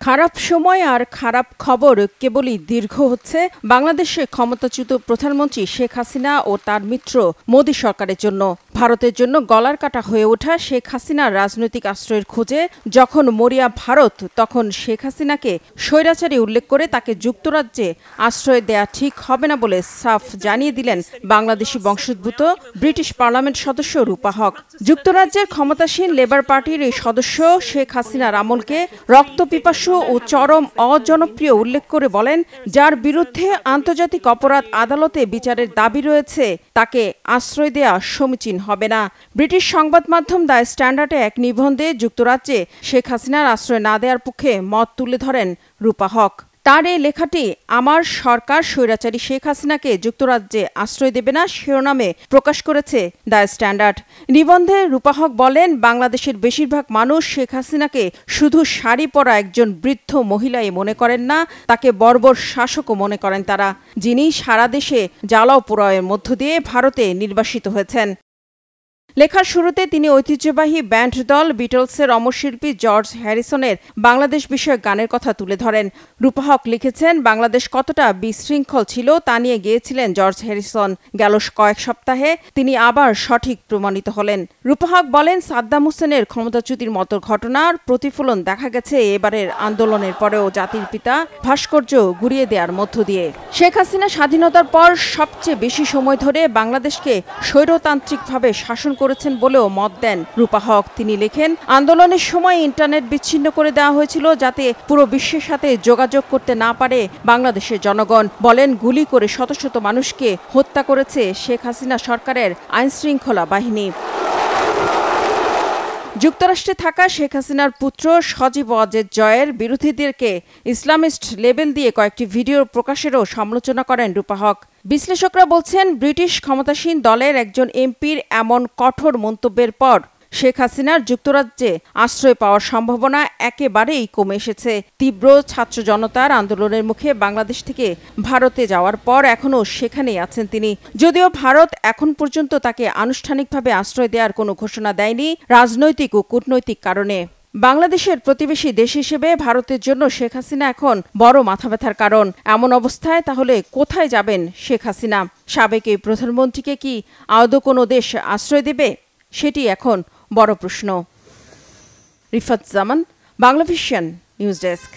খারাপ সময় আর খারাপ খবর কেবলই দীর্ঘ হচ্ছে বাংলাদেশে ক্ষমতাচ্যুত প্রধানমন্ত্রী শেখ হাসিনা ও তার মিত্র মোদি সরকারের জন্য। ভারতের জন্য গলার কাটা হয়ে ওঠা শেখ হাসিনার রাজনৈতিক আশ্রয়ের খোঁজে যখন মরিয়া ভারত, তখন শেখ হাসিনাকে স্বৈরাচারী উল্লেখ করে তাকে যুক্তরাজ্যে আশ্রয় দেয়া ঠিক হবে না বলে সাফ জানিয়ে দিলেন বাংলাদেশি বংশোদ্ভূত ব্রিটিশ পার্লামেন্ট সদস্য রূপা হক। যুক্তরাজ্যের ক্ষমতাসীন লেবার পার্টির এই সদস্য শেখ হাসিনার আমলকে রক্তপিপাসু ও চরম অজনপ্রিয় উল্লেখ করে বলেন, যার বিরুদ্ধে আন্তর্জাতিক অপরাধ আদালতে বিচারের দাবি রয়েছে তাকে আশ্রয় দেয়া সমীচীন হবে না। ব্রিটিশ সংবাদ মাধ্যম দ্য স্ট্যান্ডার্ডে এক নিবন্ধে যুক্তরাজ্যে শেখ হাসিনার আশ্রয় না দেওয়ার পক্ষে মত তুলে ধরেন রূপা হক। তার এই লেখাটি আমার সরকার স্বৈরাচারী শেখ হাসিনাকে যুক্তরাজ্যে আশ্রয় দেবে না শিরোনামে প্রকাশ করেছে দ্য স্ট্যান্ডার্ড। নিবন্ধে রূপা হক বলেন, বাংলাদেশের বেশিরভাগ মানুষ শেখ হাসিনাকে শুধু শাড়ি পরা একজন বৃদ্ধ মহিলাই মনে করেন না, তাকে বর্বর শাসকও মনে করেন তারা, যিনি সারা দেশে জ্বালাও পোড়াওয়ের মধ্য দিয়ে ভারতে নির্বাসিত হয়েছেন। লেখার শুরুতে তিনি ঐতিহ্যবাহী ব্যান্ড দল বিটলসের অমর শিল্পী জর্জ হ্যারিসনের বাংলাদেশ বিষয়ক গানের কথা তুলে ধরেন। রূপা হক লিখেছেন, বাংলাদেশ কতটা বিশৃঙ্খল ছিল তা নিয়ে গেয়েছিলেন জর্জ হ্যারিসন। গেল কয়েক সপ্তাহে তিনি আবার সঠিক প্রমাণিত হলেন। রূপা হক বলেন, সাদ্দাম হোসেনের ক্ষমতাচ্যুতির মতো ঘটনার প্রতিফলন দেখা গেছে এবারের আন্দোলনের পরেও জাতির পিতা ভাস্কর্য গুড়িয়ে দেওয়ার মধ্য দিয়ে। শেখ হাসিনা স্বাধীনতার পর সবচেয়ে বেশি সময় ধরে বাংলাদেশকে স্বৈরতান্ত্রিকভাবে শাসন করেছেন বলেও মত দেন রূপা হক। তিনি লেখেন, আন্দোলনের সময় ইন্টারনেট বিচ্ছিন্ন করে দেওয়া হয়েছিল যাতে পুরো বিশ্বের সাথে যোগাযোগ করতে না পারে বাংলাদেশের জনগণ। বলেন, গুলি করে শত শত মানুষকে হত্যা করেছে শেখ হাসিনা সরকারের আইনশৃঙ্খলা বাহিনী। যুক্তরাষ্ট্রে থাকা শেখ হাসিনার পুত্র সজীব ওয়াজেদ জয়ের বিরোধীদেরকে ইসলামিস্ট লেবেল দিয়ে কয়েকটি ভিডিও প্রকাশেরও সমালোচনা করেন রূপা হক। বিশ্লেষকরা বলছেন, ব্রিটিশ ক্ষমতাসীন দলের একজন এমপির এমন কঠোর মন্তব্যের পর শেখ হাসিনার যুক্তরাজ্যে আশ্রয় পাওয়ার সম্ভাবনা একেবারেই কমে এসেছে। তীব্র ছাত্র জনতার আন্দোলনের মুখে বাংলাদেশ থেকে ভারতে যাওয়ার পর এখনও সেখানেই আছেন তিনি। যদিও ভারত এখন পর্যন্ত তাকে আনুষ্ঠানিকভাবে আশ্রয় দেওয়ার কোনো ঘোষণা দেয়নি রাজনৈতিক ও কূটনৈতিক কারণে। বাংলাদেশের প্রতিবেশী দেশ হিসেবে ভারতের জন্য শেখ হাসিনা এখন বড় মাথা ব্যথার কারণ। এমন অবস্থায় তাহলে কোথায় যাবেন শেখ হাসিনা? সাবেক এই প্রধানমন্ত্রীকে কি আদৌ কোনো দেশ আশ্রয় দেবে? সেটি এখন বড় প্রশ্ন। রিফাত জামান, বাংলাভিশন নিউজ ডেস্ক।